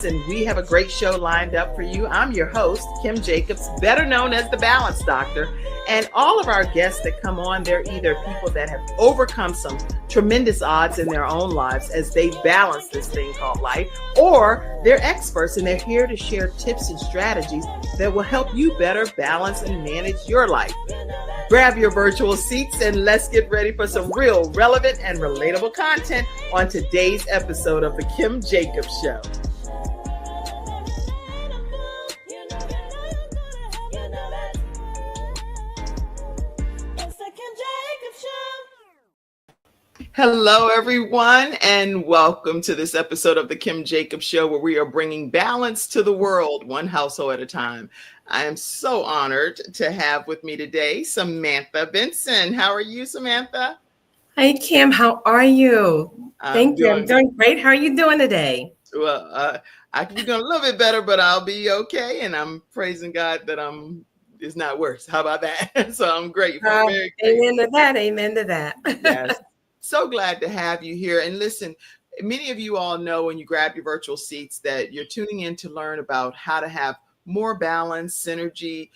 And we have a great show lined up for you. I'm your host, Kim Jacobs, better known as the Balance Doctor. And all of our guests that come on, they're either people that have overcome some tremendous odds in their own lives as they balance this thing called life, or they're experts and they're here to share tips and strategies that will help you better balance and manage your life. Grab your virtual seats and let's get ready for some real relevant and relatable content on today's episode of The Kim Jacobs Show. Hello, everyone, and welcome to this episode of The Kim Jacobs Show, where we are bringing balance to the world, one household at a time. I am so honored to have with me today Samantha Benson. How are you, Samantha? Hi, Kim. How are you? Thank you. I'm doing great. How are you doing today? Well, I could be doing a little bit better, but I'll be okay. And I'm praising God that it's not worse. How about that? So I'm grateful. Very grateful. Amen to that. Amen to that. Yes. So glad to have you here. And listen, many of you all know when you grab your virtual seats that you're tuning in to learn about how to have more balance, synergy,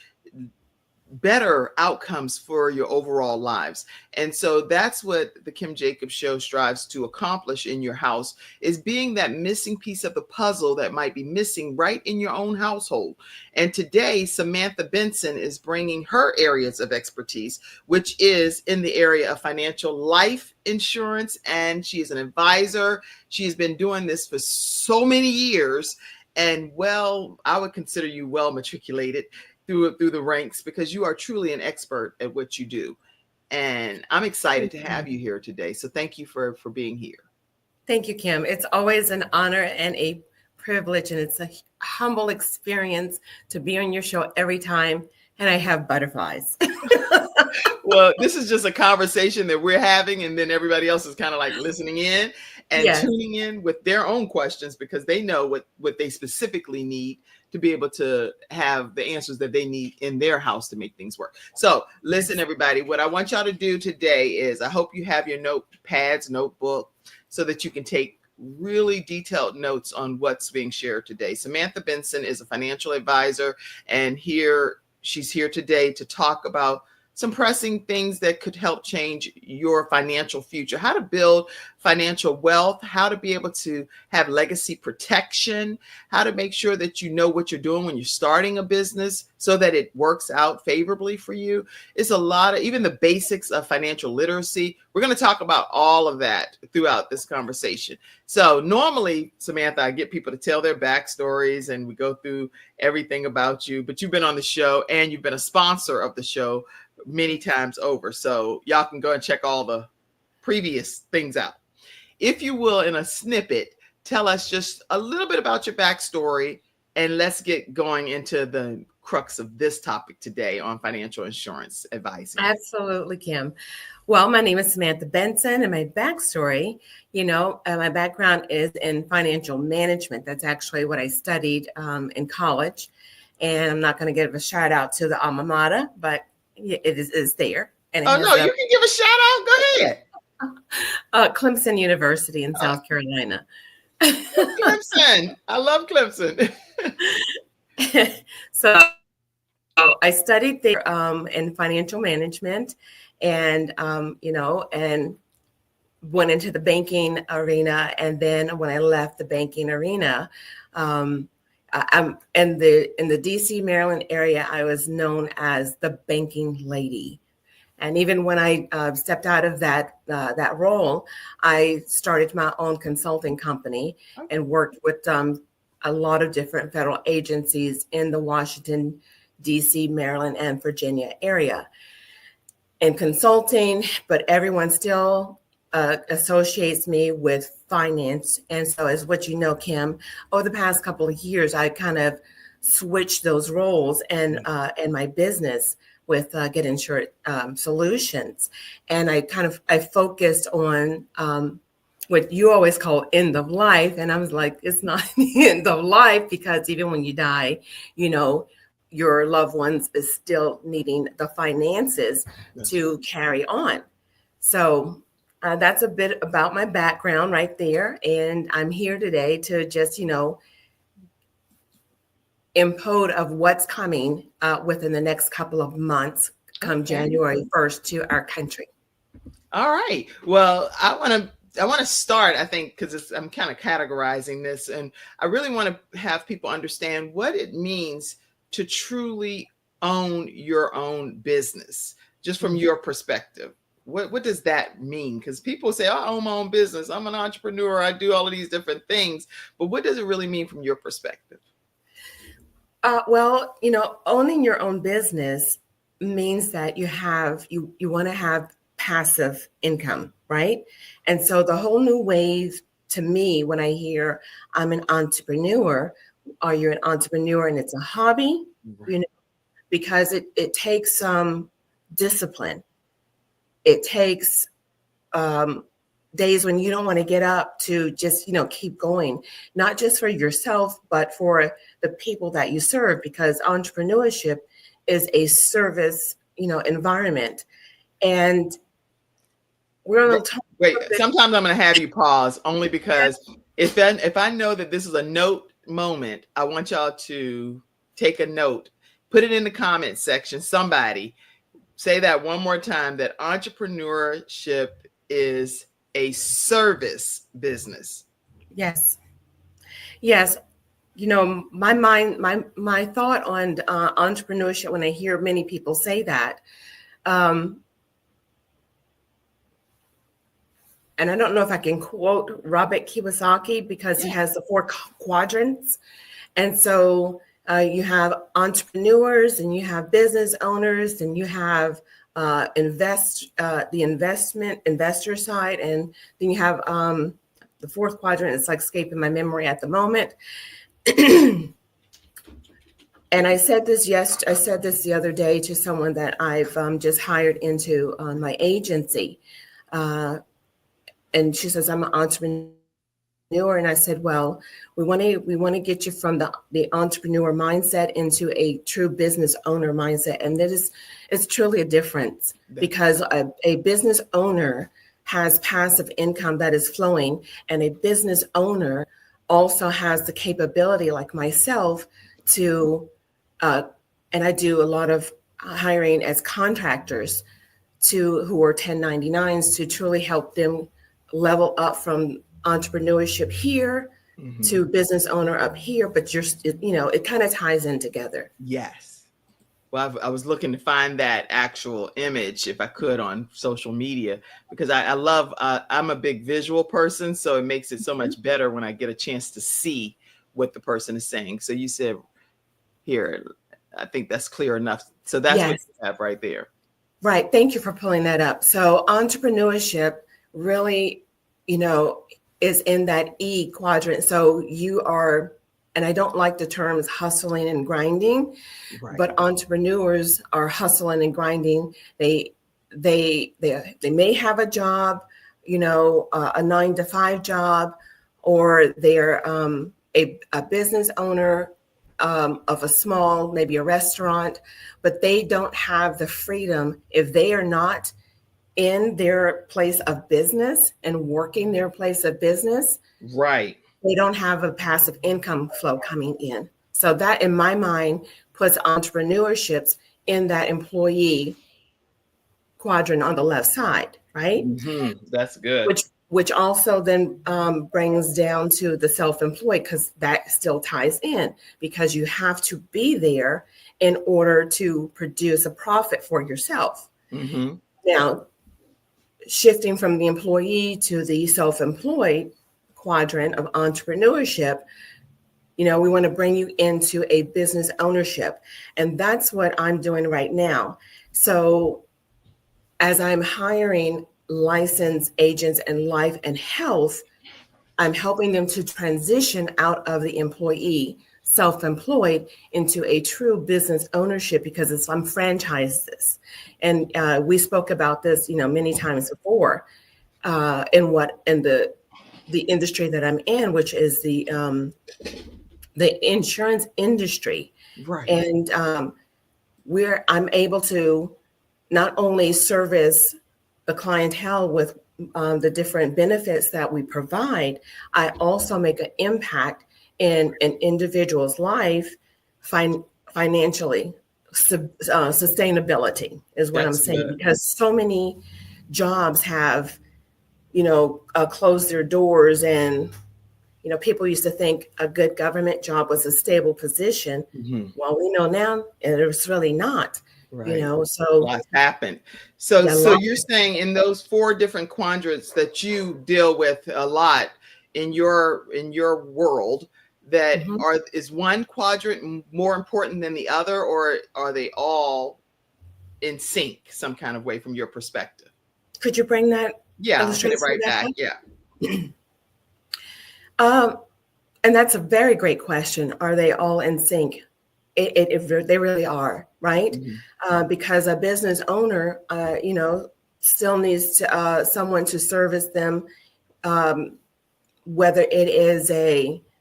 better outcomes for your overall lives. And so that's what the Kim Jacobs Show strives to accomplish in your house, is being that missing piece of the puzzle that might be missing right in your own household. And today, Samantha Benson is bringing her areas of expertise, which is in the area of financial life insurance. And she is an advisor. She's been doing this for so many years. And I would consider you well matriculated through the ranks, because you are truly an expert at what you do. And I'm excited to have you here today. So thank you for being here. Thank you, Kim. It's always an honor and a privilege, and it's a humble experience to be on your show every time. And I have butterflies. Well, this is just a conversation that we're having, and then everybody else is kind of like listening in and tuning in with their own questions, because they know what they specifically need to be able to have the answers that they need in their house to make things work. So listen, everybody, what I want y'all to do today is, I hope you have your notepads, notebook, so that you can take really detailed notes on what's being shared today. Samantha Benson is a financial advisor, and she's here today to talk about some pressing things that could help change your financial future, how to build financial wealth, how to be able to have legacy protection, how to make sure that you know what you're doing when you're starting a business so that it works out favorably for you. It's a lot of even the basics of financial literacy. We're going to talk about all of that throughout this conversation. So normally, Samantha, I get people to tell their backstories and we go through everything about you, but you've been on the show and you've been a sponsor of the show many times over. So y'all can go and check all the previous things out. If you will, in a snippet, tell us just a little bit about your backstory, and let's get going into the crux of this topic today on financial insurance advice. Absolutely, Kim. Well, my name is Samantha Benson, and my backstory, my background is in financial management. That's actually what I studied in college. And I'm not going to give a shout out to the alma mater, but it is there. And you can give a shout out. Go ahead. Clemson University in South Carolina. Clemson. I love Clemson. So I studied there in financial management, and and went into the banking arena. And then when I left the banking arena, I'm in the DC, Maryland area, I was known as the banking lady. And even when I stepped out of that role, I started my own consulting company and worked with a lot of different federal agencies in the Washington, DC, Maryland, and Virginia area in consulting, but everyone still associates me with finance. And so as what you know, Kim, over the past couple of years, I kind of switched those roles in my business with Get Insured Solutions. And I focused on what you always call end of life. And I was like, it's not the end of life, because even when you die, your loved ones is still needing the finances to carry on. So that's a bit about my background right there. And I'm here today to just, input of what's coming within the next couple of months come January 1st to our country. All right. Well, I want to start, I think, because I'm kind of categorizing this, and I really want to have people understand what it means to truly own your own business, just from your perspective. What does that mean? Because people say, oh, I own my own business, I'm an entrepreneur, I do all of these different things. But what does it really mean from your perspective? Well, owning your own business means that you want to have passive income, right? And so the whole new wave to me, when I hear I'm an entrepreneur, are you an entrepreneur and it's a hobby? Right. Because it takes some discipline. It takes days when you don't want to get up to just, keep going, not just for yourself, but for the people that you serve, because entrepreneurship is a service, environment. And we're on the wait, sometimes I'm going to have you pause only because if I know that this is a note moment, I want y'all to take a note, put it in the comment section. Somebody say that one more time, that entrepreneurship is a service business. Yes. My thought on entrepreneurship, when I hear many people say that, and I don't know if I can quote Robert Kiyosaki, because he has the 4 quadrants. And so you have entrepreneurs, and you have business owners, and you have the investor side, and then you have the 4th quadrant. It's like escaping my memory at the moment. And I said this the other day to someone that I've just hired into my agency, and she says, I'm an entrepreneur. And I said, well, we want to get you from the entrepreneur mindset into a true business owner mindset. And it's truly a difference, because a business owner has passive income that is flowing, and a business owner also has the capability, like myself, to, and I do a lot of hiring as contractors who are 1099s, to truly help them level up from entrepreneurship here to business owner up here. But it kind of ties in together. Yes. Well, I was looking to find that actual image, if I could, on social media, because I love, I'm a big visual person, so it makes it so much better when I get a chance to see what the person is saying. So you said here, I think that's clear enough. So that's what you have right there. Right. Thank you for pulling that up. So entrepreneurship really, is in that E quadrant. So you are, and I don't like the terms hustling and grinding, but entrepreneurs are hustling and grinding. They may have a job, a 9-to-5 job, or they're a business owner of a small, maybe a restaurant, but they don't have the freedom if they are not in their place of business and working their place of business. Right. They don't have a passive income flow coming in. So that, in my mind, puts entrepreneurships in that employee quadrant on the left side, right? That's good. Which also then brings down to the self-employed, because that still ties in, because you have to be there in order to produce a profit for yourself. Now, shifting from the employee to the self-employed quadrant of entrepreneurship, we want to bring you into a business ownership. And that's what I'm doing right now. So as I'm hiring licensed agents in life and health, I'm helping them to transition out of the employee self-employed into a true business ownership, because I'm franchised this. And we spoke about this, many times before, in the industry that I'm in, which is the insurance industry. Right. And I'm able to not only service the clientele with the different benefits that we provide, I also make an impact in an individual's life financially. Sustainability is what I'm saying, because so many jobs have, closed their doors, and people used to think a good government job was a stable position. Mm-hmm. Well, we know now it's really not. Right. So lots happened. So you're saying in those 4 different quadrants that you deal with a lot in your world, that is one quadrant more important than the other, or are they all in sync some kind of way from your perspective? Could you bring that? Yeah, I'll put it right back. Yeah. And that's a very great question. Are they all in sync? They really are, right? Mm-hmm. Because a business owner, still needs to, someone to service them, whether it is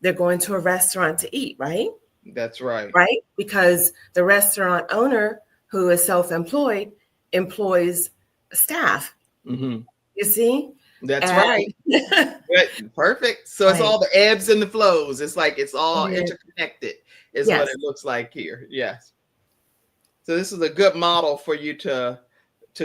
they're going to a restaurant to eat, right? That's right. Right? Because the restaurant owner who is self-employed employs staff. Mm-hmm. You see? That's right. Perfect. So it's all the ebbs and the flows. It's like it's all interconnected is what it looks like here. Yes. So this is a good model for you to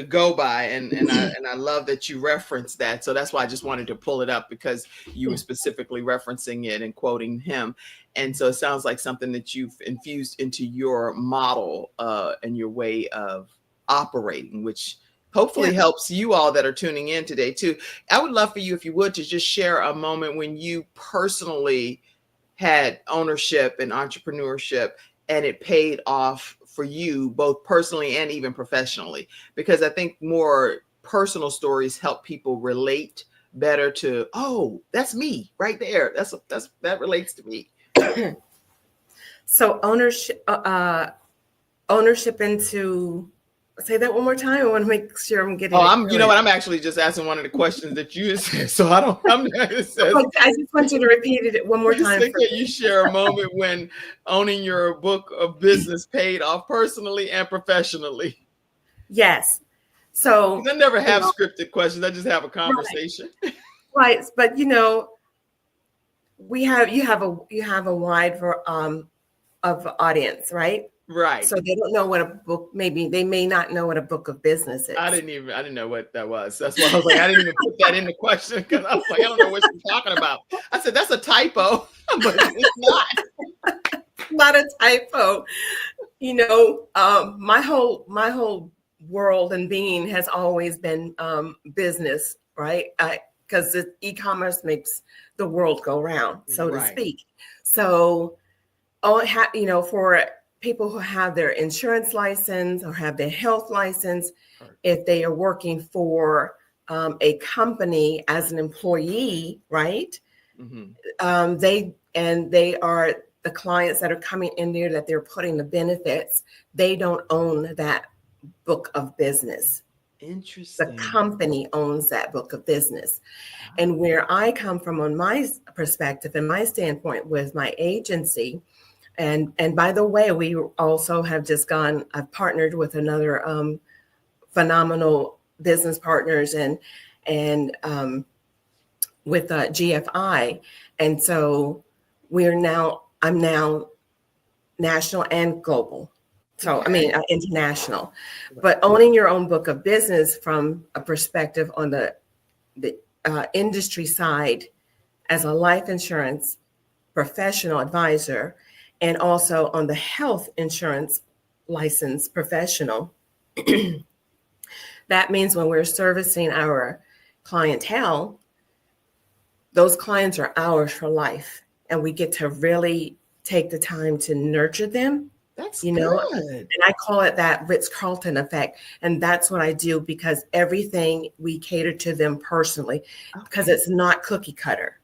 go by, and I love that you referenced that. So that's why I just wanted to pull it up, because you were specifically referencing it and quoting him. And so it sounds like something that you've infused into your model and your way of operating, which hopefully helps you all that are tuning in today too. I would love for you, if you would, to just share a moment when you personally had ownership and entrepreneurship and it paid off for you, both personally and even professionally, because I think more personal stories help people relate better to, oh, that's me right there. That relates to me. So ownership into, say that one more time. I want to make sure I'm getting. I'm actually just asking one of the questions that you said. So I just want you to repeat it one more time. That you share a moment when owning your book of business paid off personally and professionally. Yes. So I never have scripted questions. I just have a conversation. Right. But you have a wide of audience, right? Right. So they don't know what a book, maybe they may not know what a book of business is. I didn't know what that was. That's why I was like, I didn't even put that in the question, because I was like, I don't know what you're talking about. I said, that's a typo, but it's not. Not a typo. My whole world and being has always been business, right? Because e-commerce makes the world go round, so to speak. So, for people who have their insurance license or have their health license, if they are working for a company as an employee, right? Mm-hmm. They are the clients that are coming in there that they're putting the benefits. They don't own that book of business. Interesting. The company owns that book of business. Wow. And where I come from on my perspective and my standpoint with my agency, and by the way, we also have I've partnered with another phenomenal business partners and with GFI. And so I'm now national and global. So, international, but owning your own book of business from a perspective on the industry side as a life insurance professional advisor, and also on the health insurance license professional. That means when we're servicing our clientele, those clients are ours for life, and we get to really take the time to nurture them. That's good. And I call it that Ritz-Carlton effect. And that's what I do, because everything we cater to them personally, because it's not cookie cutter.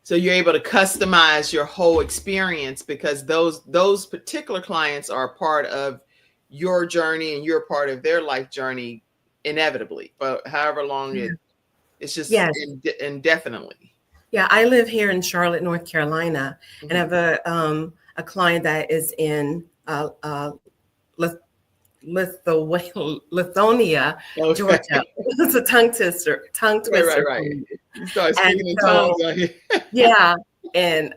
So you're able to customize your whole experience, because those particular clients are a part of your journey and you're a part of their life journey inevitably, but however long it's just indefinitely. Yeah, I live here in Charlotte, North Carolina, and I have a client that is in Lithonia, Georgia. It's a tongue twister. Right. You start speaking in tongues out here. Yeah, and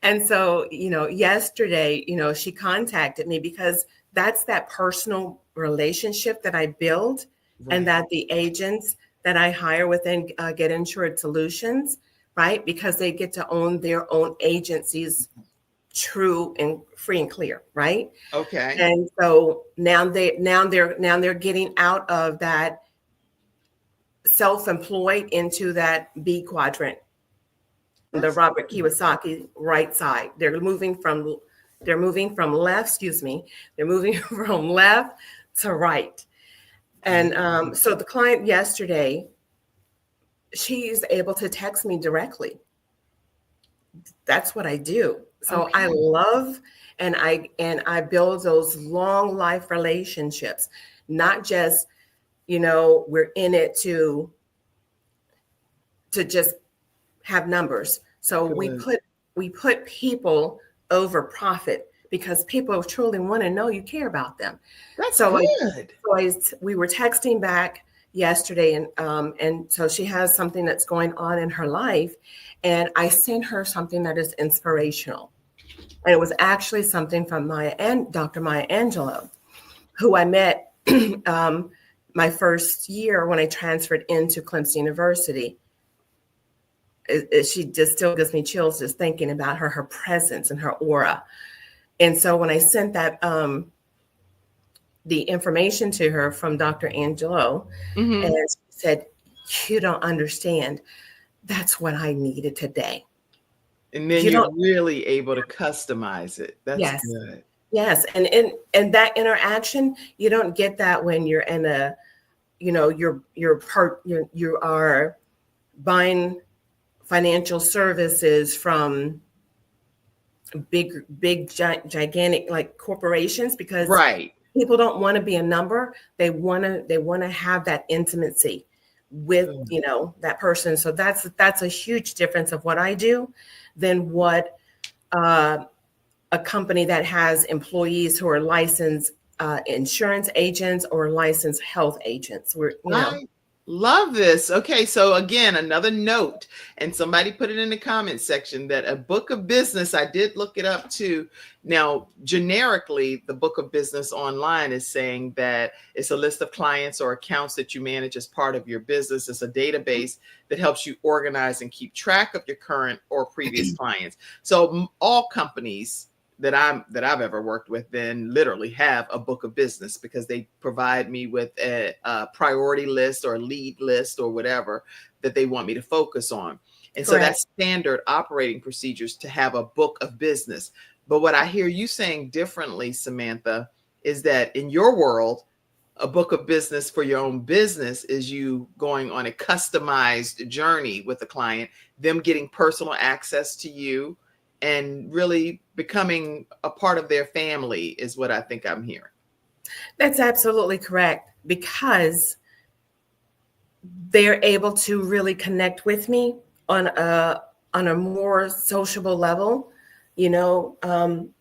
And so, yesterday, she contacted me because that's that personal relationship that I build, and that the agents that I hire within Get Insured Solutions, right? Because they get to own their own agencies, true and free and clear, right? Okay. And so now they're getting out of that self-employed into that B quadrant, the Robert Kiyosaki right side. They're moving from left, they're moving from left to right. And so the client yesterday, she's able to text me directly. That's what I do. So I love and I build those long life relationships, not just, we're in it to just have numbers. So we put people over profit, because people truly want to know you care about them. That's good. We were texting back yesterday, and so she has something that's going on in her life, and I sent her something that is inspirational. And it was actually something from Dr. Maya Angelou, who I met my first year when I transferred into Clemson University. She just still gives me chills just thinking about her presence and her aura. And so when I sent that the information to her from Dr. Angelo, and she said, "You don't understand. That's what I needed today." And then you're really able to customize it. That's good. Yes, and that interaction, you don't get that when you're in a, you are buying financial services from big gigantic like corporations, because people don't want to be a number. They want to have that intimacy with that person. So that's a huge difference of what I do than what a company that has employees who are licensed insurance agents or licensed health agents. I love this. Okay, so again, another note, and somebody put it in the comment section, that a book of business, I did look it up too. Now, generically, the book of business online is saying that it's a list of clients or accounts that you manage as part of your business. It's a database that helps you organize and keep track of your current or previous clients. So all companies that I've ever worked with then literally have a book of business, because they provide me with a priority list or lead list or whatever that they want me to focus on. And so that's standard operating procedures to have a book of business. But what I hear you saying differently, Samantha, is that in your world, a book of business for your own business is you going on a customized journey with a client, them getting personal access to you, and really becoming a part of their family is what I think I'm hearing. That's absolutely correct, because they're able to really connect with me on a more sociable level, than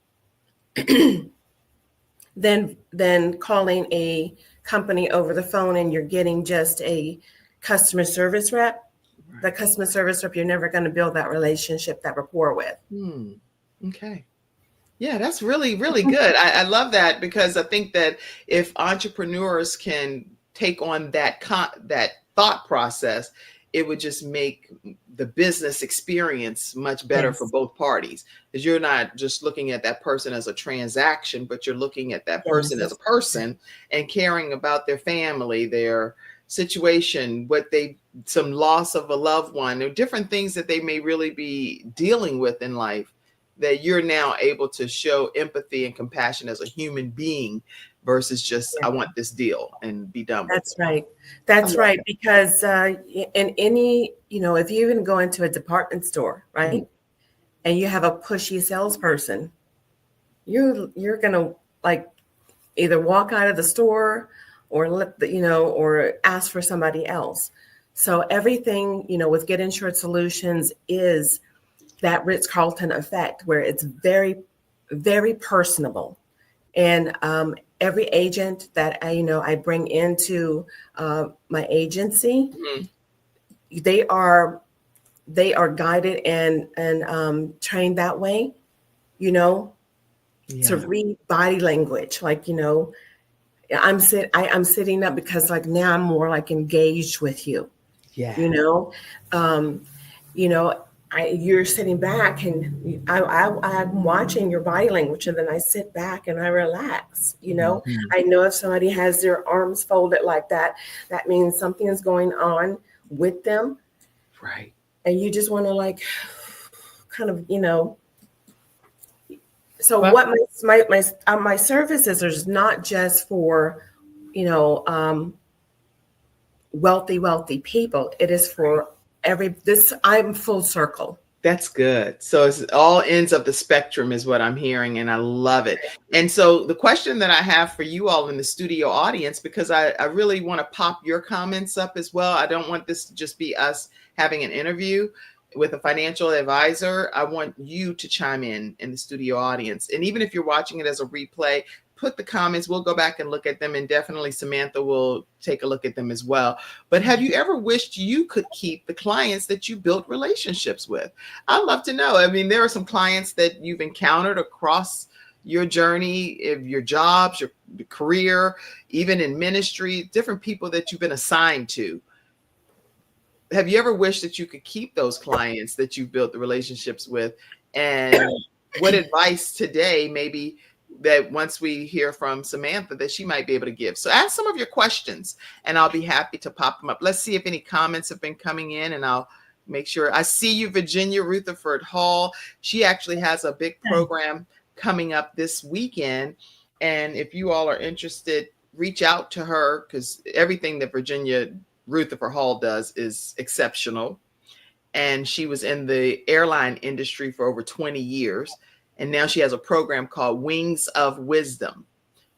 calling a company over the phone and you're getting just a customer service rep. The customer service rep, you're never going to build that relationship, that rapport with. Okay. Yeah, that's really, really good. I love that, because I think that if entrepreneurs can take on that thought process, it would just make the business experience much better for both parties, because you're not just looking at that person as a transaction, but you're looking at that person as a person and caring about their family, their situation, some loss of a loved one, or different things that they may really be dealing with in life, that you're now able to show empathy and compassion as a human being versus just, I want this deal and be done with it. That's right. That's right. Because in any, if you even go into a department store, right, and you have a pushy salesperson, you're going to like either walk out of the store or or ask for somebody else. So everything, with Get Insured Solutions is that Ritz-Carlton effect, where it's very, very personable. And every agent that I bring into my agency, they are they are guided and trained that way, to read body language. Like, I'm sitting up because like now I'm more like engaged with you. Yeah. You're sitting back and I'm watching your body language, and then I sit back and I relax. I know if somebody has their arms folded like that, that means something is going on with them. Right. And you just want to like kind of, so what my services is not just for, wealthy people. It is for I'm full circle. That's good. So it's all ends of the spectrum is what I'm hearing, and I love it. And so the question that I have for you all in the studio audience, because I really want to pop your comments up as well. I don't want this to just be us having an interview with a financial advisor. I want you to chime in the studio audience. And even if you're watching it as a replay, put the comments. We'll go back and look at them, and definitely Samantha will take a look at them as well. But have you ever wished you could keep the clients that you built relationships with? I'd love to know. I mean, there are some clients that you've encountered across your journey, of your jobs, your career, even in ministry, different people that you've been assigned to. Have you ever wished that you could keep those clients that you built the relationships with? And what advice today, maybe, that once we hear from Samantha, that she might be able to give? So ask some of your questions and I'll be happy to pop them up. Let's see if any comments have been coming in, and I'll make sure. I see you, Virginia Rutherford Hall. She actually has a big program coming up this weekend. And if you all are interested, reach out to her, because everything that Virginia Rutherford Hall does is exceptional. And she was in the airline industry for over 20 years. And now she has a program called Wings of Wisdom.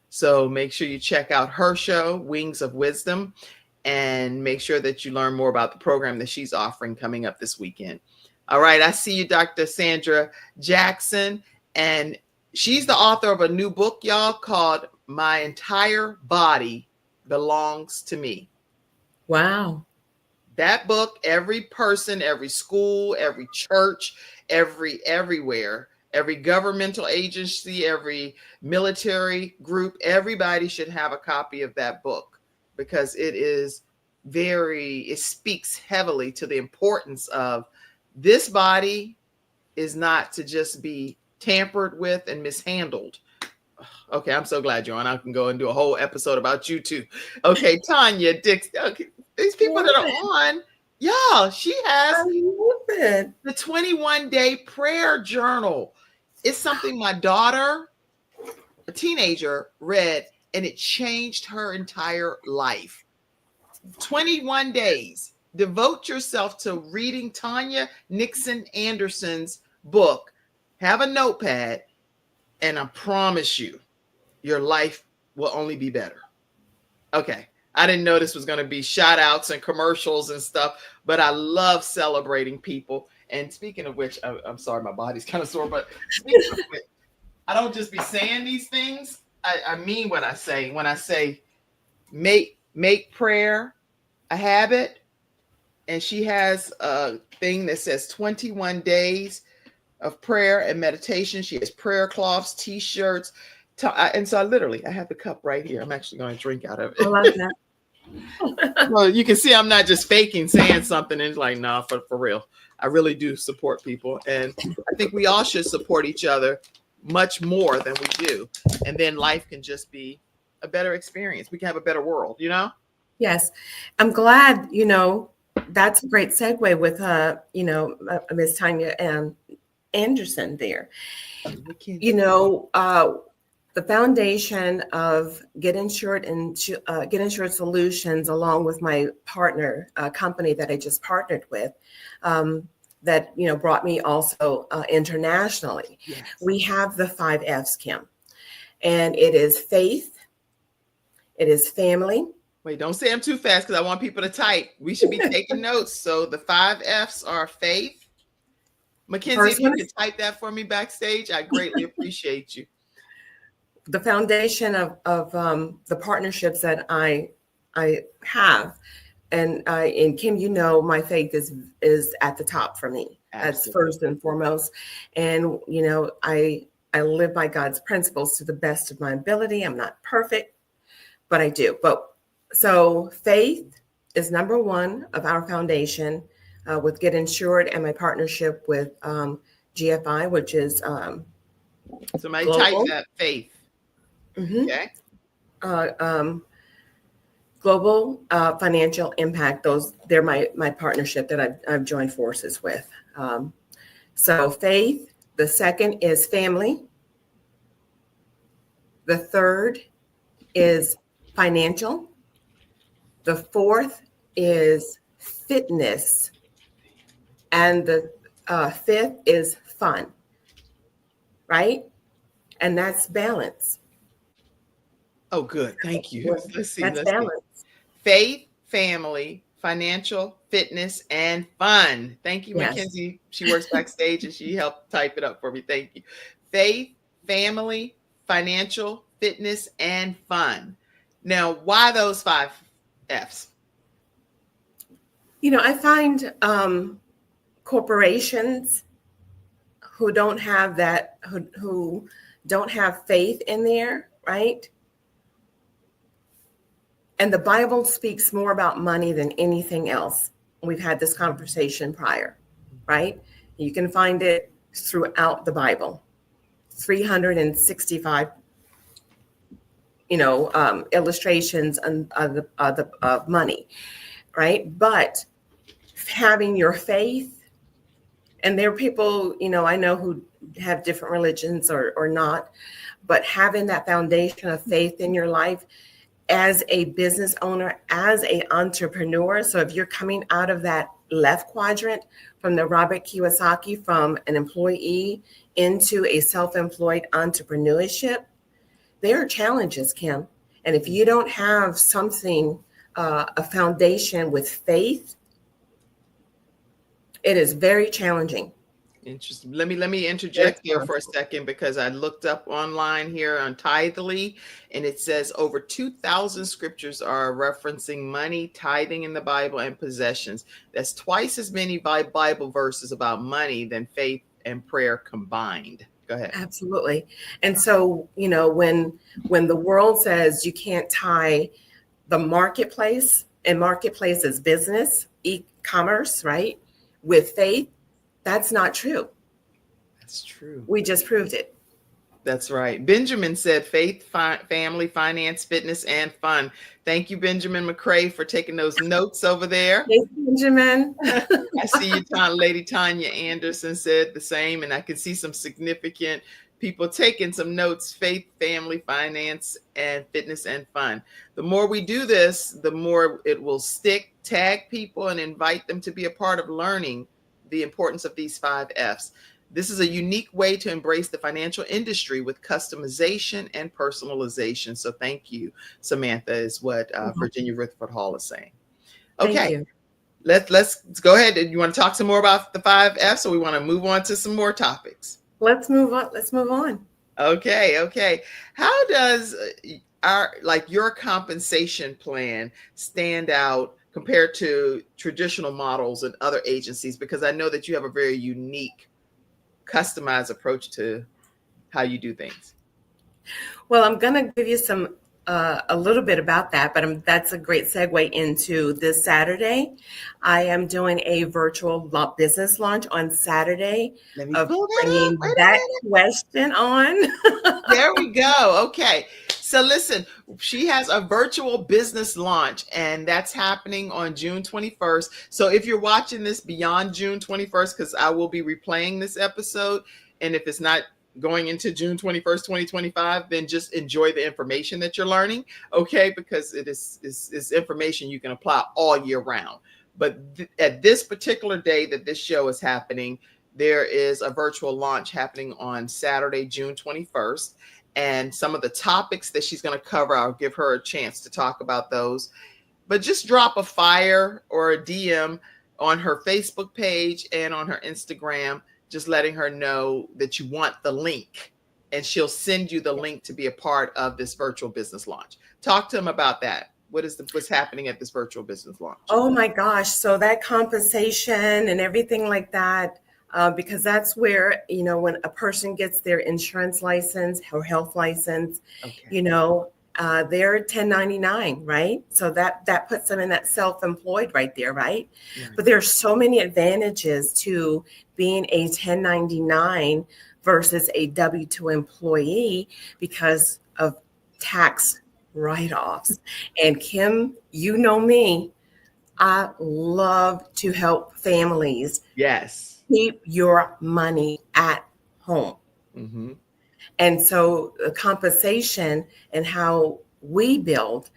So make sure you check out her show, Wings of Wisdom, and make sure that you learn more about the program that she's offering coming up this weekend. All right. I see you, Dr. Sandra Jackson. And she's the author of a new book, y'all, called My Entire Body Belongs to Me. Wow. That book, every person, every school, every church, everywhere, every governmental agency, every military group, everybody should have a copy of that book, because it speaks heavily to the importance of this body is not to just be tampered with and mishandled. Okay, I'm so glad you're on. I can go and do a whole episode about you too. Okay, Tanya Dix. Okay, these people that are on, y'all, she has the 21-day prayer journal. It's something my daughter, a teenager, read, and it changed her entire life. 21 days. Devote yourself to reading Tanya Nixon Anderson's book. Have a notepad, and I promise you, your life will only be better. Okay. I didn't know this was going to be shout outs and commercials and stuff, but I love celebrating people. And speaking of which, I'm sorry, my body's kind of sore, but speaking of which, I don't just be saying these things. I mean what I say when I say make prayer a habit. And she has a thing that says 21 days of prayer and meditation. She has prayer cloths, t-shirts. And so I have the cup right here. I'm actually going to drink out of it. I love that. Well, you can see I'm not just faking saying something and it's like, nah, for real. I really do support people. And I think we all should support each other much more than we do. And then life can just be a better experience. We can have a better world, Yes. I'm glad, that's a great segue with, Ms. Tanya Anderson there. The foundation of Get Insured and Get Insured Solutions, along with my partner company that I just partnered with, that brought me also internationally. Yes. We have the 5 F's, Kim, and it is faith, it is family. Wait, don't say them too fast because I want people to type. We should be taking notes. So the 5 F's are faith. Mackenzie, if you could type that for me backstage, I greatly appreciate you. The foundation of the partnerships that I have and Kim, my faith is at the top for me. That's first and foremost. And I live by God's principles to the best of my ability. I'm not perfect, but I do. So faith is number one of our foundation with Get Insured and my partnership with GFI, which is somebody type that faith. Mm-hmm. Okay. Global Financial Impact. They're my partnership that I've joined forces with. So faith. The second is family. The third is financial. The fourth is fitness. And the fifth is fun, right? And that's balance. Oh, good. Thank you. Let's see. Balance. Faith, family, financial, fitness, and fun. Thank you, yes. Mackenzie. She works backstage and she helped type it up for me. Thank you. Faith, family, financial, fitness, and fun. Now, why those 5 F's? I find corporations who don't have that, who don't have faith in there, right? And the Bible speaks more about money than anything else. We've had this conversation prior, right? You can find it throughout the Bible, 365, illustrations of money, right? But having your faith, and there are people, I know who have different religions or not, but having that foundation of faith in your life as a business owner, as an entrepreneur. So if you're coming out of that left quadrant from the Robert Kiyosaki, from an employee into a self-employed entrepreneurship, there are challenges, Kim. And if you don't have something, a foundation with faith, it is very challenging. Interesting. Let me interject here for a second, because I looked up online here on Tithely, and it says over 2,000 scriptures are referencing money, tithing in the Bible, and possessions. That's twice as many Bible verses about money than faith and prayer combined. Go ahead. Absolutely. And so, when the world says you can't tie the marketplace, and marketplace is business, e-commerce, right, with faith, that's not true. That's true. We just proved it. That's right. Benjamin said faith, family, finance, fitness, and fun. Thank you, Benjamin McCrae, for taking those notes over there. Thanks, Benjamin. I see you, Lady Tanya Anderson said the same, and I can see some significant people taking some notes: faith, family, finance, and fitness, and fun. The more we do this, the more it will stick, tag people, and invite them to be a part of learning the importance of these 5 F's. This is a unique way to embrace the financial industry with customization and personalization. So thank you, Samantha, is what Virginia Rutherford Hall is saying. Okay, let's go ahead. You want to talk some more about the 5 F's, or we want to move on to some more topics? Let's move on. Okay. How does your compensation plan stand out compared to traditional models and other agencies? Because I know that you have a very unique, customized approach to how you do things. Well, I'm going to give you a little bit about that, but that's a great segue into this Saturday. I am doing a virtual business launch on Saturday of bringing that question on. There we go. Okay. So listen, she has a virtual business launch, and that's happening on June 21st. So if you're watching this beyond June 21st, because I will be replaying this episode, and if it's not going into June 21st, 2025, then just enjoy the information that you're learning, okay? Because it is information you can apply all year round. But at this particular day that this show is happening, there is a virtual launch happening on Saturday, June 21st. And some of the topics that she's going to cover, I'll give her a chance to talk about those. But just drop a fire or a DM on her Facebook page and on her Instagram, just letting her know that you want the link, and she'll send you the link to be a part of this virtual business launch. Talk to them about that. what's happening at this virtual business launch? Oh my gosh. So that compensation and everything like that, because that's where, when a person gets their insurance license or health license, Okay. they're 1099, right? So that puts them in that self-employed right there, right? But there are so many advantages to being a 1099 versus a W-2 employee because of tax write-offs. And Kim, you know me, I love to help families. Yes. Keep your money at home. Mm-hmm. And so the compensation and how we build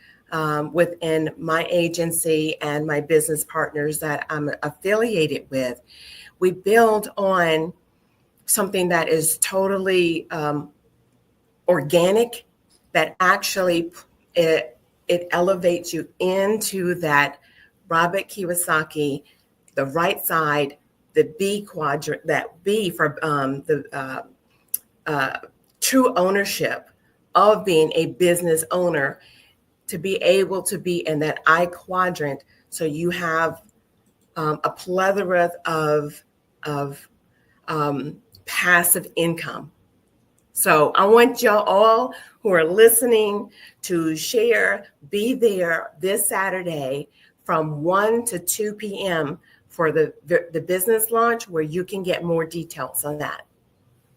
within my agency and my business partners that I'm affiliated with, we build on something that is totally organic, that actually it elevates you into that Robert Kiyosaki, the right side, the B quadrant, that B for the true ownership of being a business owner, to be able to be in that I quadrant. So you have a plethora of passive income. So I want y'all all who are listening to share, be there this Saturday from 1 to 2 p.m. for the business launch, where you can get more details on that.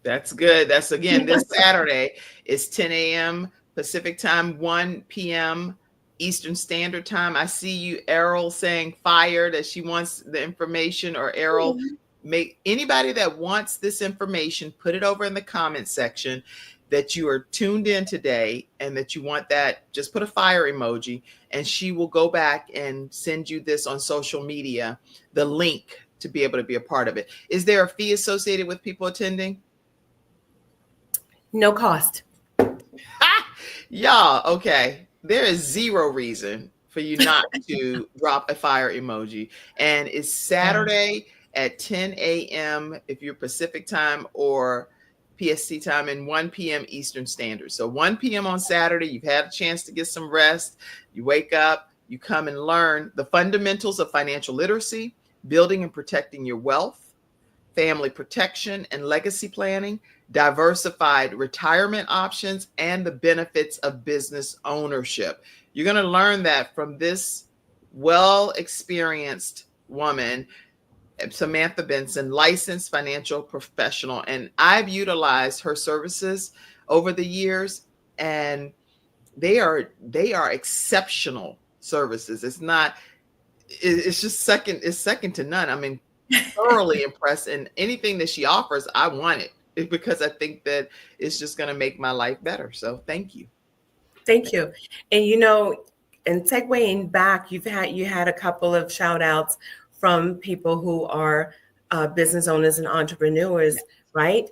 That's good. That's, again, this Saturday. It's 10 a.m. Pacific time, 1 p.m. Eastern Standard Time. I see you, Errol, saying fire, that she wants the information. Or Errol, make anybody that wants this information, put it over in the comment section that you are tuned in today and that you want that. Just put a fire emoji, and she will go back and send you this on social media, the link to be able to be a part of it. Is there a fee associated with people attending? No cost. Y'all, okay. There is zero reason for you not to drop a fire emoji. And it's Saturday at 10 a.m. if you're Pacific time or PST time, and 1 p.m. Eastern Standard. So 1 p.m. on Saturday, you've had a chance to get some rest. You wake up, you come and learn the fundamentals of financial literacy, building and protecting your wealth, family protection and legacy planning, diversified retirement options, and the benefits of business ownership. You're going to learn that from this well-experienced woman, Samantha Benson, licensed financial professional. And I've utilized her services over the years, and they are exceptional services. It's just second to none. I mean, thoroughly impressed, and anything that she offers, I want it, because I think that it's just going to make my life better. So thank you. Thank you. And and segueing back, you had a couple of shout outs from people who are business owners and entrepreneurs, right?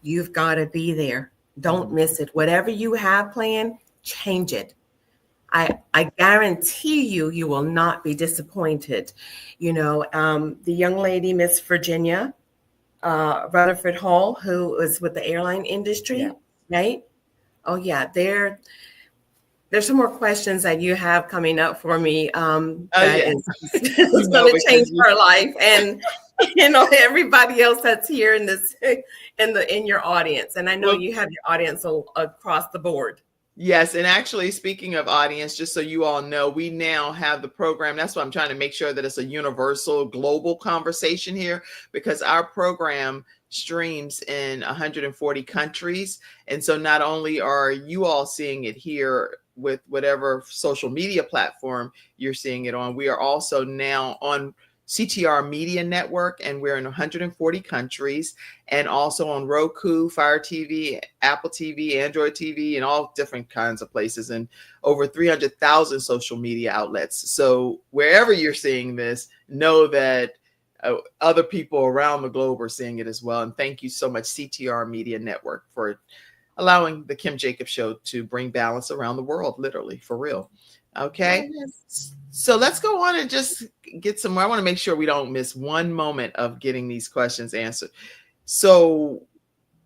You've got to be there. Don't miss it. Whatever you have planned, change it. I guarantee you will not be disappointed. The young lady, Miss Virginia Rutherford Hall, who is with the airline industry, right? Oh yeah, there's some more questions that you have coming up for me. It's going to change her life, and everybody else that's here in your audience. And I know you have your audience across the board. Yes. And actually, speaking of audience, just so you all know, we now have the program. That's why I'm trying to make sure that it's a universal global conversation here, because our program streams in 140 countries. And so not only are you all seeing it here with whatever social media platform you're seeing it on, we are also now on CTR Media Network, and we're in 140 countries, and also on Roku, Fire TV, Apple TV, Android TV, and all different kinds of places, and over 300,000 social media outlets. So wherever you're seeing this, know that other people around the globe are seeing it as well. And thank you so much, CTR Media Network, for allowing the Kim Jacobs Show to bring balance around the world, literally, for real. Okay. Yes. So let's go on and just get some more. I want to make sure we don't miss one moment of getting these questions answered. So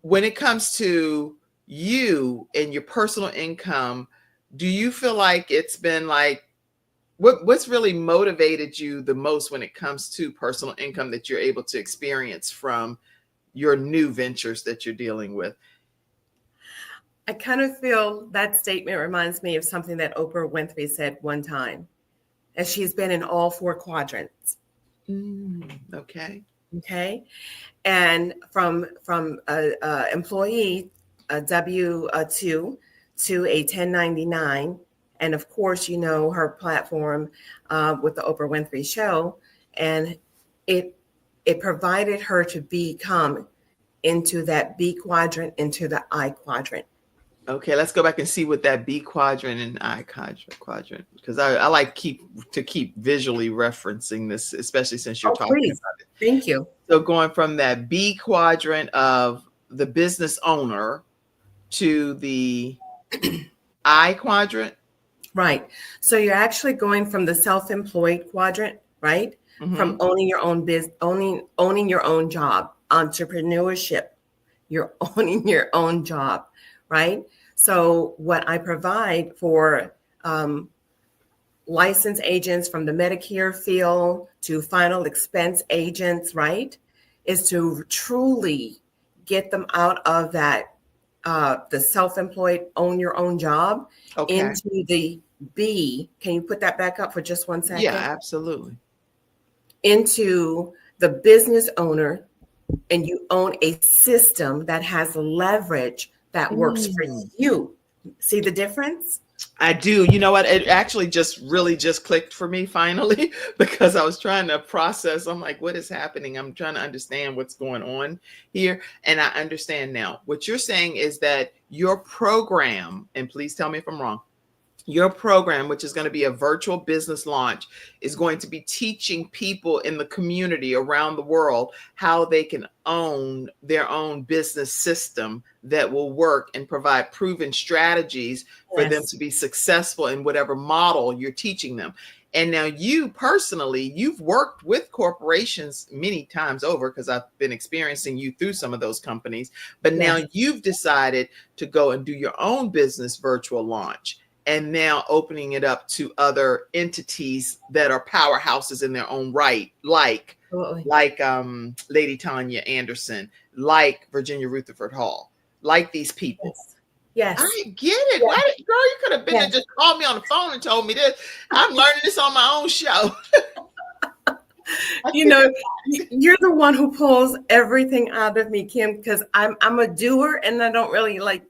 when it comes to you and your personal income, do you feel like it's been like, what's really motivated you the most when it comes to personal income that you're able to experience from your new ventures that you're dealing with? I kind of feel that statement reminds me of something that Oprah Winfrey said one time, and she's been in all 4 quadrants. Okay. Okay. And from a employee, a W-2 to a 1099. And of course, her platform with the Oprah Winfrey Show, and it provided her to become into that B quadrant, into the I quadrant. Okay, let's go back and see what that B quadrant and I quadrant, because I like to keep visually referencing this, especially since you're talking about it. Thank you. So going from that B quadrant of the business owner to the I quadrant. Right. So you're actually going from the self-employed quadrant, right? Mm-hmm. From owning your own business, owning your own job, entrepreneurship. You're owning your own job, right? So what I provide for licensed agents from the Medicare field to final expense agents, right, is to truly get them out of that the self-employed, own your own job, into the B. Can you put that back up for just 1 second? Yeah, absolutely. Into the business owner, and you own a system that has leverage that works for you. See the difference? I do. You know what? It actually just clicked for me finally, because I was trying to process. I'm like, what is happening? I'm trying to understand what's going on here. And I understand now. What you're saying is that your program, and please tell me if I'm wrong, your program, which is going to be a virtual business launch, is going to be teaching people in the community around the world how they can own their own business system that will work and provide proven strategies for them to be successful in whatever model you're teaching them. And now you personally, you've worked with corporations many times over, because I've been experiencing you through some of those companies, but now you've decided to go and do your own business virtual launch. And now opening it up to other entities that are powerhouses in their own right, like Lady Tanya Anderson, like Virginia Rutherford Hall, like these people. Yes. I get it. Why, girl, you could have been and just called me on the phone and told me this. I'm learning this on my own show. You're the one who pulls everything out of me, Kim, because I'm a doer and I don't really like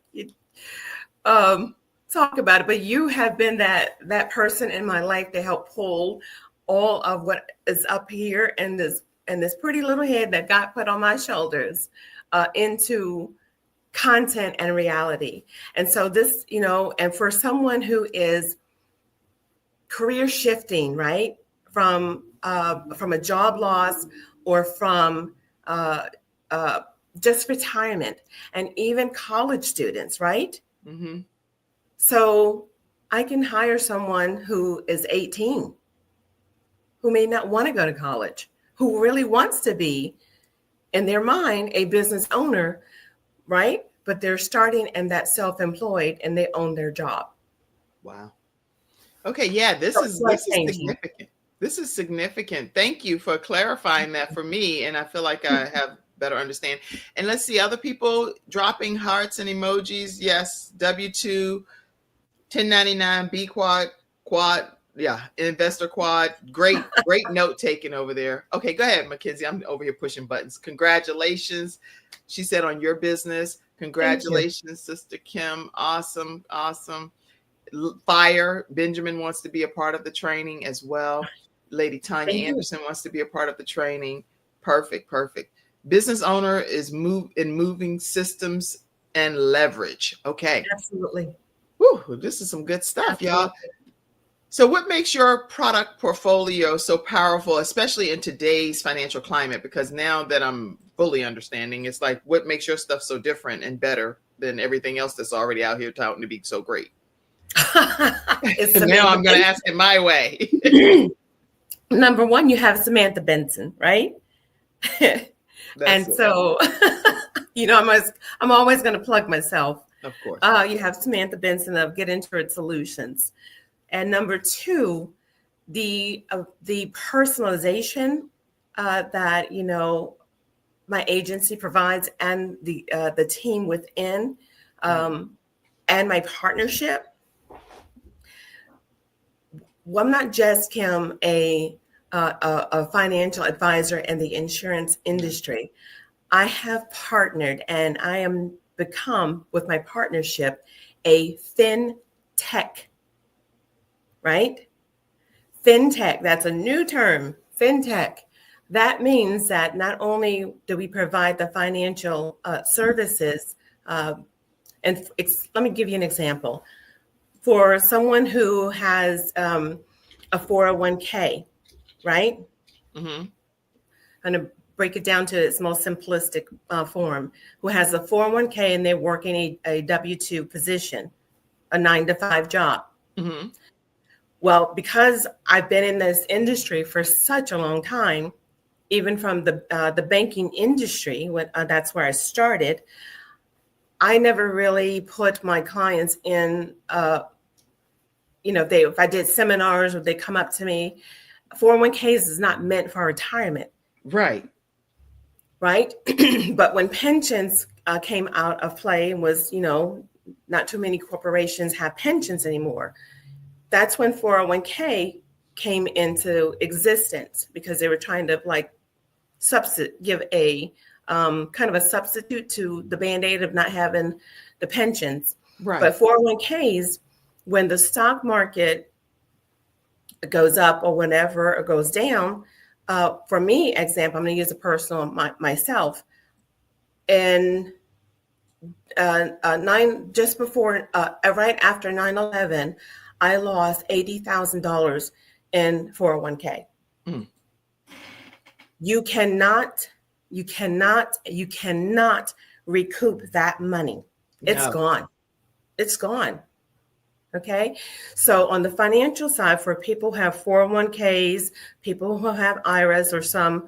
talk about it, but you have been that person in my life to help pull all of what is up here and this pretty little head that God put on my shoulders into content and reality. And so this, and for someone who is career shifting, right, from a job loss or from just retirement, and even college students, right? Mm-hmm. So I can hire someone who is 18, who may not want to go to college, who really wants to be, in their mind, a business owner, right? But they're starting in that self-employed and they own their job. Wow. Okay. Yeah, this is significant. This is significant. Thank you for clarifying that for me. And I feel like I have better understand. And let's see, other people dropping hearts and emojis. Yes. W-2. 1099, B quad, investor quad. Great note taken over there. Okay, go ahead, Mackenzie. I'm over here pushing buttons. Congratulations, she said, on your business. Congratulations, Sister Kim. Awesome. Fire. Benjamin wants to be a part of the training as well. Lady Tanya Anderson wants to be a part of the training. Perfect. Business owner is moving systems and leverage. Okay. Absolutely. Whew, this is some good stuff, y'all. So what makes your product portfolio so powerful, especially in today's financial climate? Because now that I'm fully understanding, it's like, what makes your stuff so different and better than everything else that's already out here touting to be so great? Now I'm going to ask it my way. Number one, you have Samantha Benson, right? And so, I'm always going to plug myself. Of course. You have Samantha Benson of Get Insured Solutions. And number two, the personalization that, my agency provides, and the team within, and my partnership. Well, I'm not just, Kim, a financial advisor in the insurance industry. I have partnered, and I am become, with my partnership, a Fintech, right? Fintech, that's a new term, Fintech. That means that not only do we provide the financial services, and let me give you an example. For someone who has a 401k, right? Mm-hmm. I'm going to break it down to its most simplistic form, who has a 401k and they're working a W-2 position, a 9-to-5 job. Mm-hmm. Well, because I've been in this industry for such a long time, even from the banking industry, that's where I started, I never really put my clients in, if I did seminars or they come up to me, 401ks is not meant for retirement. Right. Right. But when pensions came out of play and was, not too many corporations have pensions anymore. That's when 401k came into existence, because they were trying to give a kind of a substitute to the Band-Aid of not having the pensions. Right. But 401ks, when the stock market goes up or whenever it goes down, for me, example, I'm going to use a personal myself. And just before, right after 9/11, I lost $80,000 in 401k. Mm. You cannot recoup that money. It's gone. It's gone. Okay. So on the financial side, for people who have 401ks, people who have IRAs, or some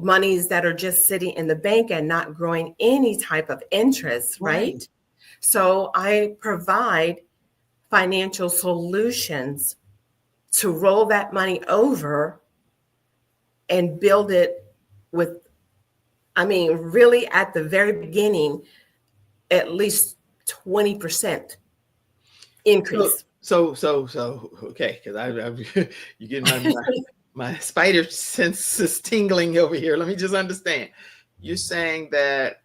monies that are just sitting in the bank and not growing any type of interest, right? So I provide financial solutions to roll that money over and build it with, really at the very beginning, at least 20% increase. So okay, because you get my spider sense is tingling over here. Let me just understand. You're saying that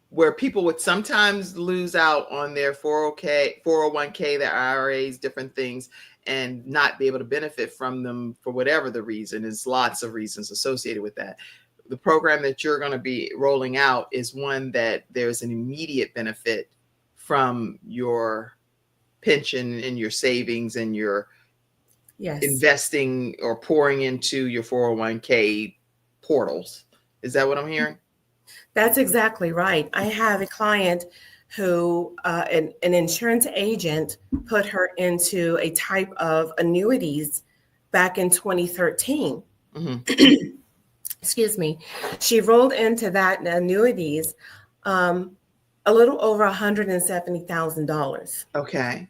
where people would sometimes lose out on their 401k, their IRAs, different things, and not be able to benefit from them for whatever the reason. Is lots of reasons associated with that. The program that you're going to be rolling out is one that there's an immediate benefit from your pension and your savings and your investing or pouring into your 401k portals. Is that what I'm hearing? That's exactly right. I have a client who, an insurance agent, put her into a type of annuities back in 2013. Mm-hmm. Excuse me. She rolled into that annuities a little over $170,000. Okay.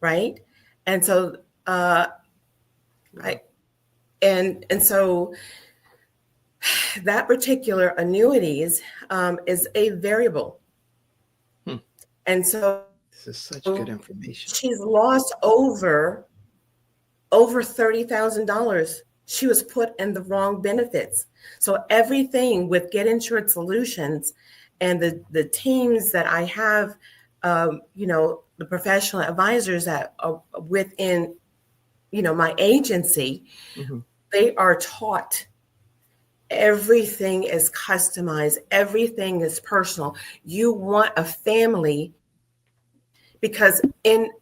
Right. And so, so that particular annuities is a variable. And so this is such good information. She's lost over $30,000. She was put in the wrong benefits. So everything with Get Insured Solutions and the teams that I have, the professional advisors that are within, my agency, they are taught. Everything is customized. Everything is personal. You want a family, because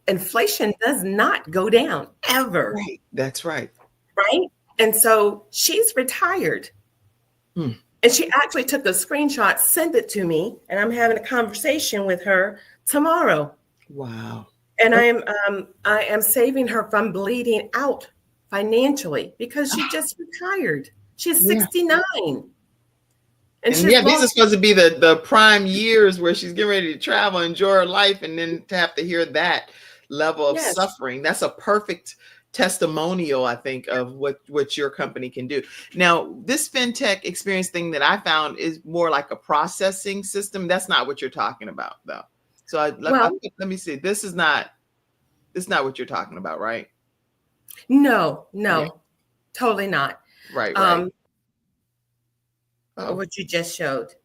inflation does not go down ever. Right. That's right. Right. And so she's retired. And she actually took a screenshot, sent it to me, and I'm having a conversation with her tomorrow. Wow. And I am saving her from bleeding out financially, because she just retired. She's 69. And And she's yeah, these lost. are supposed to be the prime years where she's getting ready to travel, enjoy her life, and then to have to hear that level of Yes. suffering. That's a perfect testimonial, I think, of what your company can do. Now, this fintech experience thing that I found is more like a processing system. That's not what you're talking about, though. So Well, let me see. This is not what you're talking about, right? no, Yeah. totally not. Right. Oh, What you just showed.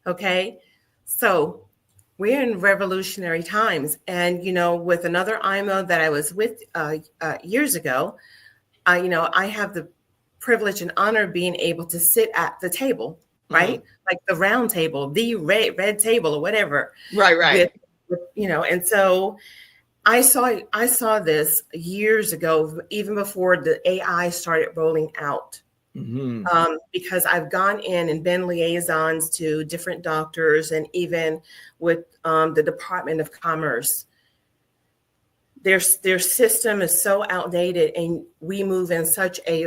Okay. So we're in revolutionary times. And, with another IMO that I was with years ago, I have the privilege and honor of being able to sit at the table, right? Like the round table, the red table or whatever. right. And so I saw this years ago, even before the AI started rolling out. Because I've gone in and been liaisons to different doctors and even with the Department of Commerce. Their system is so outdated, and we move in such a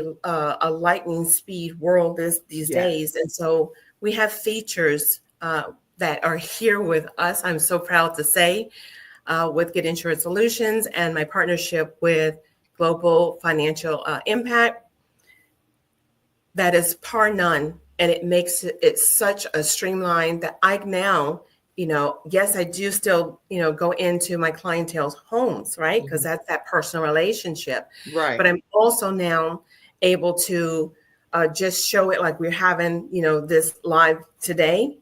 lightning speed world these days. And so we have features that are here with us. I'm so proud to say, with Get Insurance Solutions and my partnership with Global Financial Impact, that is par none. And it makes it such a streamline that I now, yes, I do still, go into my clientele's homes, right? Because that's that personal relationship. Right. But I'm also now able to just show it like we're having, this live today.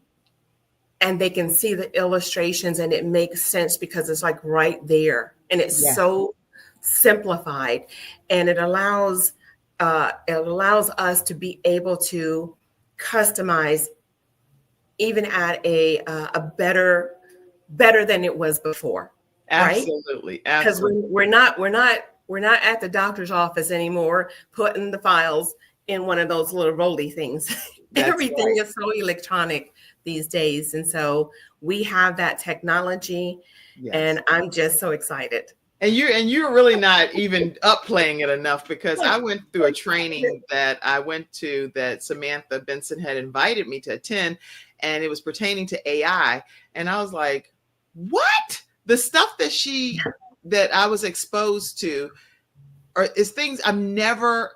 And they can see the illustrations and it makes sense because it's like right there. And it's so simplified. And it allows us to be able to customize even at a better than it was before. Absolutely. Right? Because we're not at the doctor's office anymore putting the files in one of those little rolly things. Everything is so electronic these days. And so we have that technology. And I'm just so excited. And you're really not even upplaying it enough, because I went through a training that I went to that Samantha Benson had invited me to attend, and it was pertaining to AI. And I was like, what? The stuff that I was exposed to is things I've never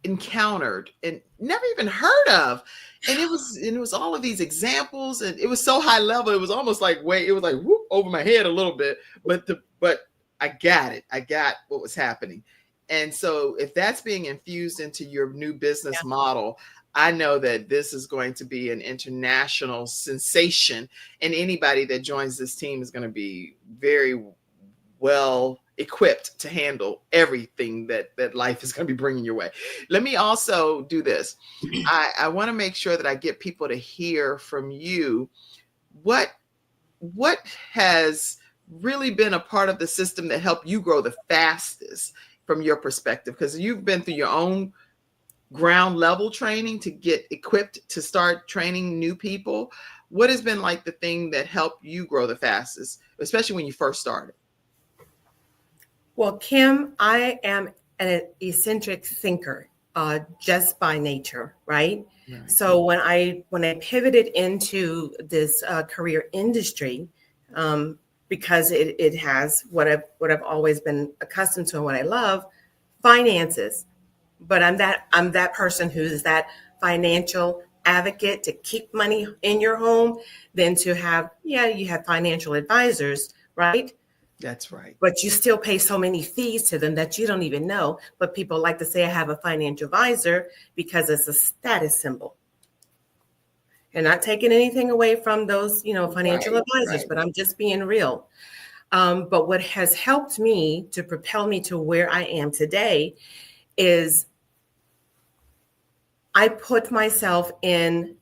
encountered and never even heard of. And it was all of these examples, and it was so high level. It was almost like whoop over my head a little bit, but I got it. I got what was happening. And so if that's being infused into your new business model, I know that this is going to be an international sensation, and anybody that joins this team is going to be very well equipped to handle everything that life is going to be bringing your way. Let me also do this. I want to make sure that I get people to hear from you what has really been a part of the system that helped you grow the fastest from your perspective, because you've been through your own ground level training to get equipped to start training new people. What has been like the thing that helped you grow the fastest, especially when you first started? Well, Kim, I am an eccentric thinker just by nature, right? So when I pivoted into this career industry, because it has what I've always been accustomed to and what I love, finances. But I'm that person who's that financial advocate to keep money in your home, than to have, you have financial advisors, right? That's right. But you still pay so many fees to them that you don't even know. But people like to say I have a financial advisor because it's a status symbol. And not taking anything away from those, financial advisors, but I'm just being real. But what has helped me to propel me to where I am today is I put myself in.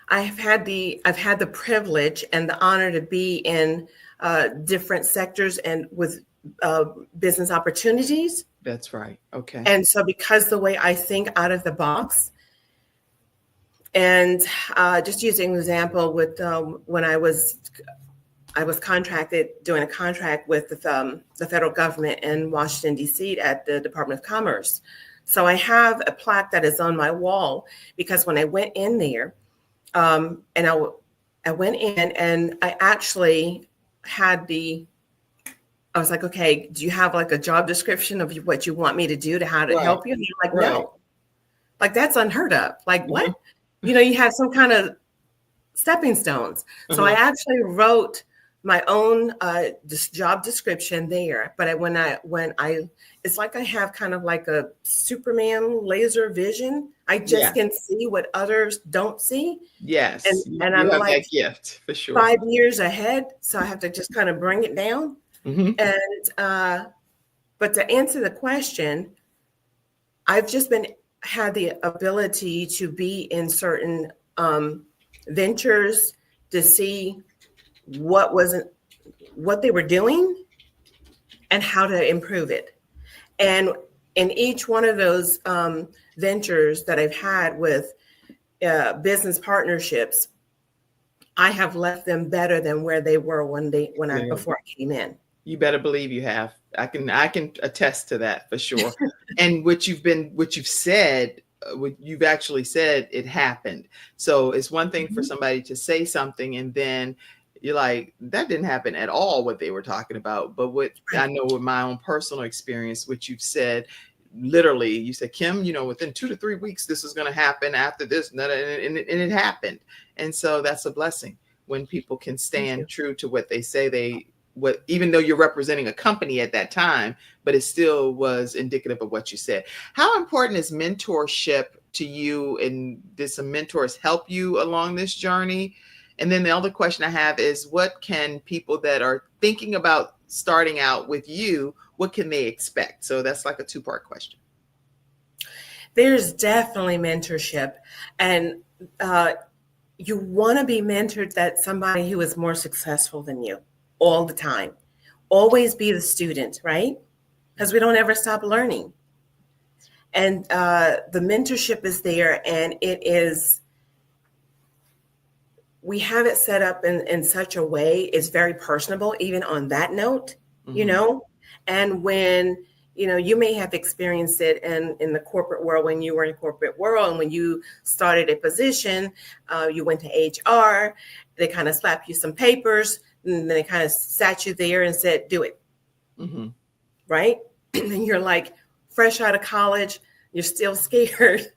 I've had the privilege and the honor to be in different sectors and with business opportunities. That's right. Okay. And so because the way I think out of the box, and just using an example with when I was contracted, doing a contract with the federal government in Washington, D.C. at the Department of Commerce. So I have a plaque that is on my wall because when I went in there, I went in and I actually had I was like, okay, do you have like a job description of what you want me to do to how to help you? And you're like, no, like that's unheard of. Like what? You have some kind of stepping stones. So I actually wrote my own job description there. But it's like I have kind of like a Superman laser vision. I just can see what others don't see. Yes. And I'm like that gift for sure. 5 years ahead. So I have to just kind of bring it down. And, but to answer the question, I've just had the ability to be in certain ventures to see what they were doing and how to improve it. And in each one of those ventures that I've had with business partnerships, I have left them better than where they were before I came in. You better believe you have. I can attest to that for sure. And what you've said, what you've actually said, it happened. So it's one thing for somebody to say something and then you're like, that didn't happen at all what they were talking about. But what I know with my own personal experience, what you've said, literally, you said, Kim, within 2 to 3 weeks, this is going to happen after this. And it happened. And so that's a blessing when people can stand true to what they say even though you're representing a company at that time, but it still was indicative of what you said. How important is mentorship to you? And did some mentors help you along this journey? And then the other question I have is, what can people that are thinking about starting out with you, what can they expect? So that's like a 2-part question. There's definitely mentorship. And you want to be mentored that somebody who is more successful than you all the time. Always be the student, right? Because we don't ever stop learning. And the mentorship is there, and we have it set up in such a way, it's very personable, even on that note, and when, you may have experienced it in the corporate world when you were in the corporate world, and when you started a position, you went to HR, they kind of slapped you some papers, and then they kind of sat you there and said, do it. Right? And you're like fresh out of college, you're still scared,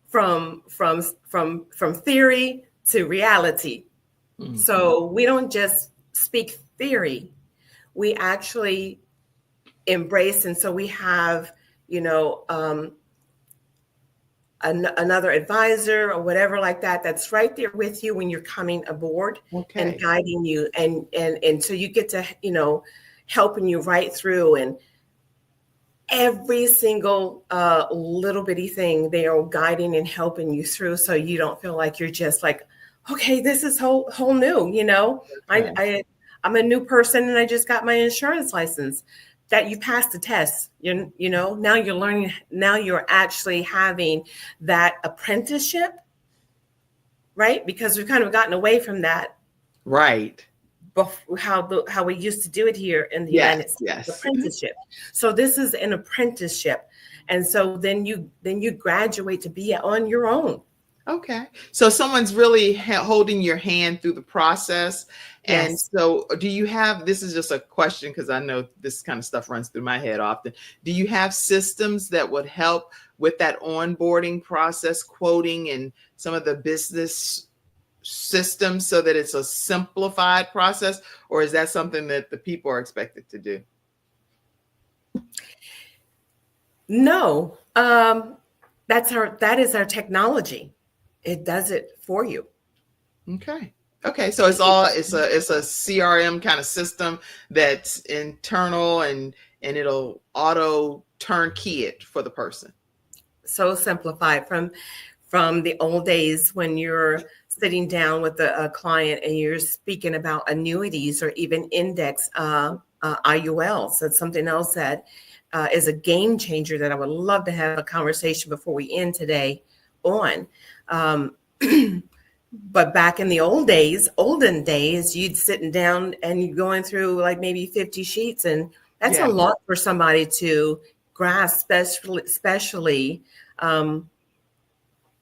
from theory to reality. So we don't just speak theory, we actually embrace. And so we have, another advisor or whatever like that, that's right there with you when you're coming aboard and guiding you. And so you get to, helping you right through, and every single little bitty thing they are guiding and helping you through. So you don't feel like you're just like, okay, this is whole new, I'm a new person and I just got my insurance license. That you passed the test, now you're learning, now you're actually having that apprenticeship, right? Because we've kind of gotten away from that. Right. How we used to do it here in the United States, apprenticeship. So this is an apprenticeship. And so then you graduate to be on your own. Okay. So someone's really holding your hand through the process. And so do you have, this is just a question because I know this kind of stuff runs through my head often. Do you have systems that would help with that onboarding process, quoting and some of the business systems so that it's a simplified process? Or is that something that the people are expected to do? No, that is our technology. It does it for you. Okay. So it's a CRM kind of system that's internal and it'll auto turnkey it for the person. So simplified from the old days when you're sitting down with a client and you're speaking about annuities or even index IULs. That's something else that is a game changer that I would love to have a conversation before we end today on. But back in the olden days, you'd sitting down and you're going through like maybe 50 sheets and That's a lot for somebody to grasp, especially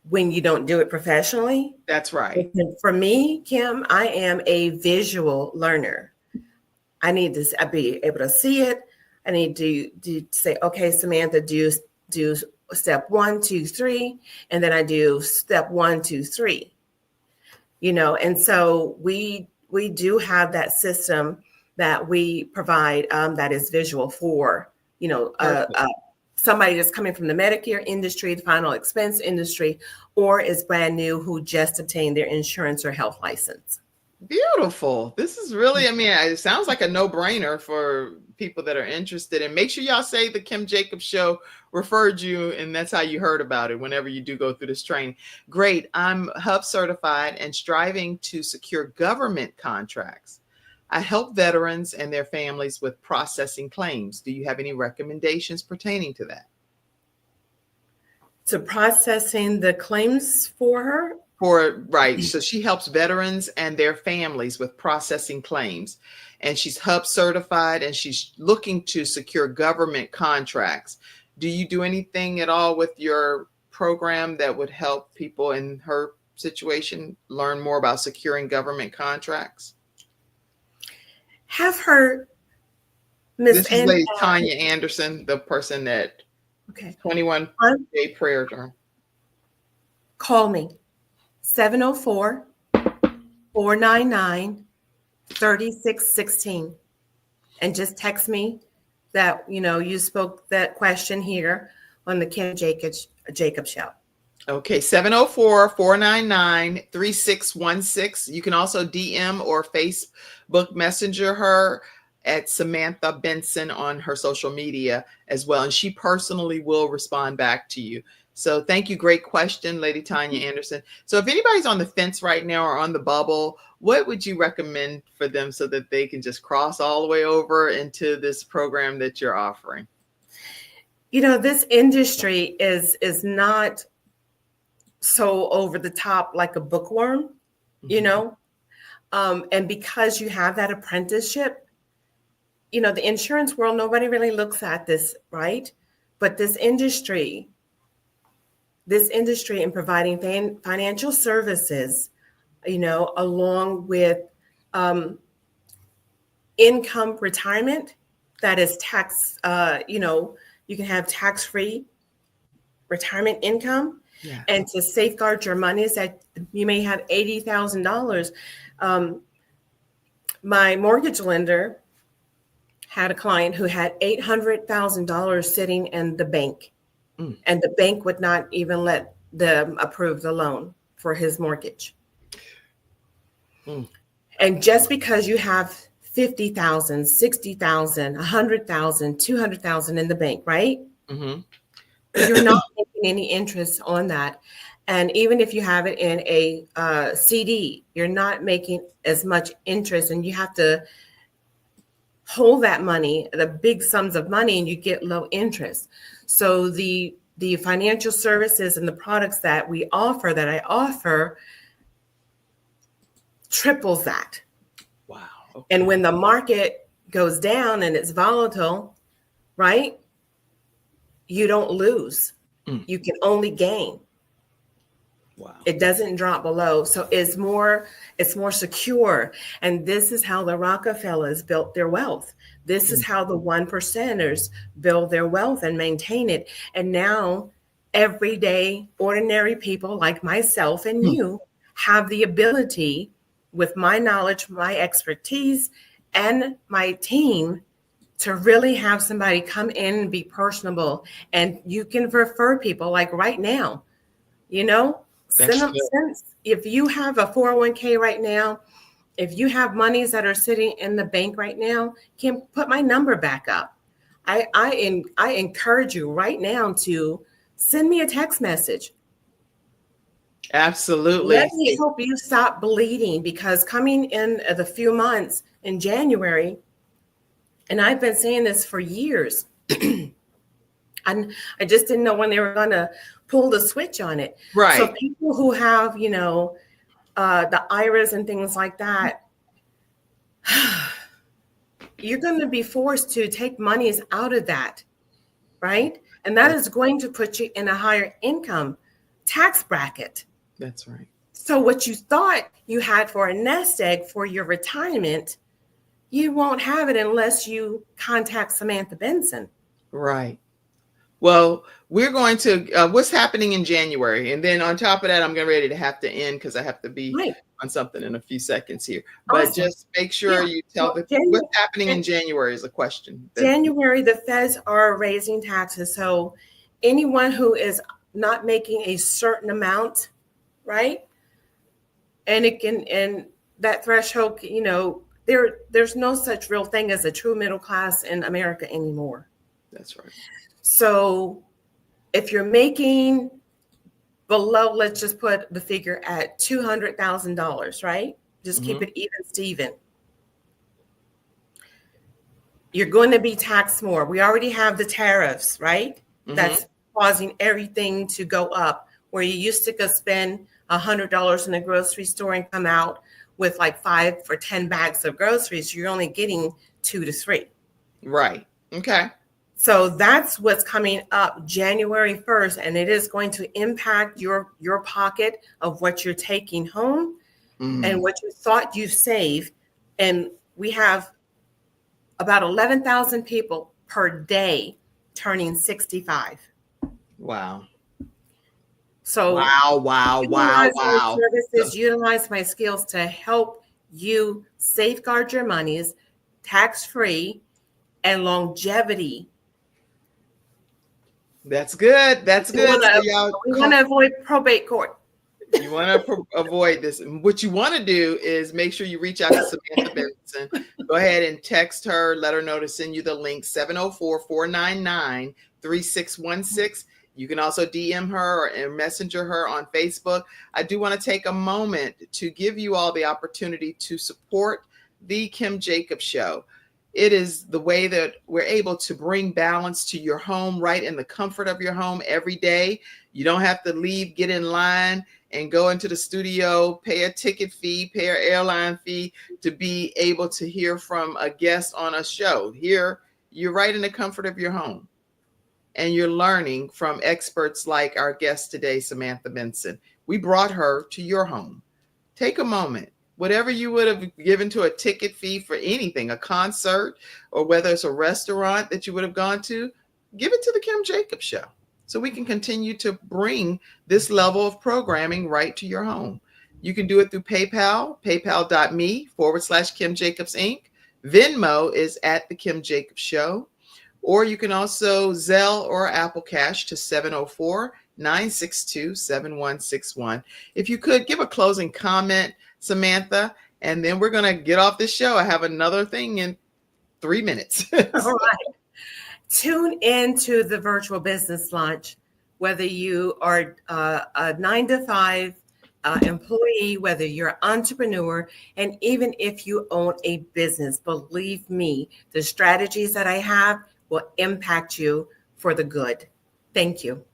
when you don't do it professionally. That's right. For me, Kim, I am a visual learner. I need to be able to see it. I need to say, okay, Samantha, do step 1, 2, 3, and then I do step 1, 2, 3. And so we do have that system that we provide that is visual for somebody that's coming from the Medicare industry, the final expense industry, or is brand new who just obtained their insurance or health license. Beautiful. This is really, it sounds like a no-brainer for people that are interested. And make sure y'all say the Kim Jacobs Show referred you, and that's how you heard about it whenever you do go through this training. Great. I'm HUB certified and striving to secure government contracts. I help veterans and their families with processing claims. Do you have any recommendations pertaining to that? To processing the claims for her? Right. So she helps veterans and their families with processing claims. And she's HUB certified and she's looking to secure government contracts. Do you do anything at all with your program that would help people in her situation learn more about securing government contracts? Have her, This is Lady Tanya Anderson, the person that 21-day prayer term. Call me. 704-499-3616. And just text me that, you spoke that question here on the Kim Jacobs Show. Okay, 704-499-3616. You can also DM or Facebook Messenger her at Samantha Benson on her social media as well. And she personally will respond back to you. So thank you. Great question, Lady Tanya Anderson. So if anybody's on the fence right now or on the bubble, what would you recommend for them so that they can just cross all the way over into this program that you're offering? This industry is not so over the top like a bookworm, and because you have that apprenticeship, the insurance world, nobody really looks at this, right? But this industry in providing financial services, along with income retirement that is tax, you can have tax-free retirement income. Yeah. And to safeguard your money is that you may have $80,000. My mortgage lender had a client who had $800,000 sitting in the bank, and the bank would not even let them approve the loan for his mortgage. And just because you have $50,000, $60,000, $100,000, $200,000 in the bank, right? Mm-hmm. You're not making any interest on that. And even if you have it in a CD, you're not making as much interest, and you have to hold that money, the big sums of money, and you get low interest. So the financial services and the products that I offer triples that. Wow. Okay. And when the market goes down and it's volatile, right? You don't lose. You can only gain. Wow. It doesn't drop below. So it's more secure. And this is how the Rockefellers built their wealth. This is how the 1%ers build their wealth and maintain it. And now everyday ordinary people like myself and you have the ability, with my knowledge, my expertise, and my team, to really have somebody come in and be personable. And you can refer people, like right now, if you have a 401k right now, if you have monies that are sitting in the bank right now, can put my number back up. I encourage you right now to send me a text message. Absolutely. Let me help you stop bleeding, because coming in the few months in January, and I've been saying this for years, and I just didn't know when they were going to pull the switch on it. Right. So people who have, the IRAs and things like that, you're going to be forced to take monies out of that, right? And that is going to put you in a higher income tax bracket. That's right. So what you thought you had for a nest egg for your retirement, you won't have it unless you contact Samantha Benson. Right. Well, we're going to, what's happening in January? And then on top of that, I'm getting ready to have to end because I have to be on something in a few seconds here. But Awesome. just make sure you tell what's happening in January is a question. January, the feds are raising taxes. So anyone who is not making a certain amount, right? And that threshold, you know, there's no such real thing as a true middle class in America anymore. That's right. So if you're making below, let's just put the figure at $200,000, right? Just keep it even, Steven. You're going to be taxed more. We already have the tariffs, right? That's causing everything to go up. Where you used to go spend $100 in a grocery store and come out with like 5 or 10 bags of groceries, you're only getting 2 to 3. Right. Okay. So that's what's coming up January 1st, and it is going to impact your pocket of what you're taking home and what you thought you saved. And we have about 11,000 people per day turning 65. Wow. So wow. Services, utilize my skills to help you safeguard your monies, tax-free, and longevity. That's good. That's good. We want to avoid probate court. You want to avoid this. What you want to do is make sure you reach out to Samantha Benson. Go ahead and text her, let her know to send you the link, 704-499-3616. You can also DM her or messenger her on Facebook. I do want to take a moment to give you all the opportunity to support the Kim Jacobs Show. It is the way that we're able to bring balance to your home right in the comfort of your home every day. You don't have to leave, get in line, and go into the studio, pay a ticket fee, pay an airline fee to be able to hear from a guest on a show. Here, you're right in the comfort of your home. And you're learning from experts like our guest today, Samantha Benson. We brought her to your home. Take a moment. Whatever you would have given to a ticket fee for anything, a concert, or whether it's a restaurant that you would have gone to, give it to the Kim Jacobs Show so we can continue to bring this level of programming right to your home. You can do it through PayPal, paypal.me/Kim Jacobs Inc. Venmo is at the Kim Jacobs Show. Or you can also Zelle or Apple Cash to 704-962-7161. If you could give a closing comment, Samantha, and then we're going to get off this show. I have another thing in 3 minutes. All right. Tune into the virtual business launch, whether you are a 9-to-5 employee, whether you're an entrepreneur, and even if you own a business. Believe me, the strategies that I have will impact you for the good. Thank you.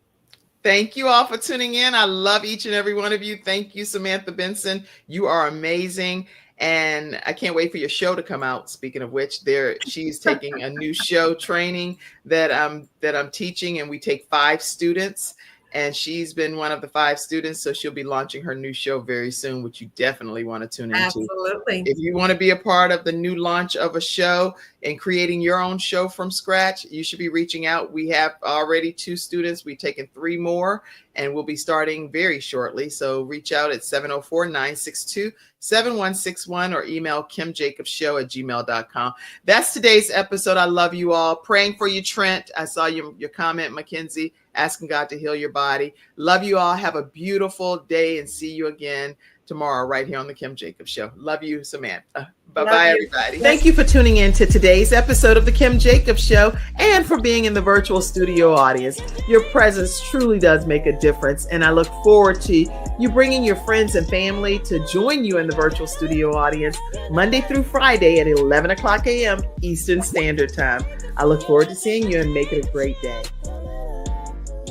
Thank you all for tuning in. I love each and every one of you. Thank you, Samantha Benson. You are amazing. And I can't wait for your show to come out. Speaking of which, she's taking a new show training that I'm teaching, and we take 5 students. And she's been one of the 5 students, so she'll be launching her new show very soon, which you definitely want to tune into. Absolutely. If you want to be a part of the new launch of a show and creating your own show from scratch, you should be reaching out. We have already 2 students. We've taken 3 more, and we'll be starting very shortly. So reach out at 704-962-7161 or email kimjacobsshow@gmail.com. That's today's episode. I love you all. Praying for you, Trent. I saw your comment, Mackenzie, asking God to heal your body. Love you all. Have a beautiful day, and see you again tomorrow right here on the Kim Jacobs Show. Love you, Samantha. Bye-bye, everybody. Thank you for tuning in to today's episode of the Kim Jacobs Show and for being in the virtual studio audience. Your presence truly does make a difference, and I look forward to you bringing your friends and family to join you in the virtual studio audience Monday through Friday at 11 o'clock a.m. Eastern Standard Time. I look forward to seeing you, and make it a great day.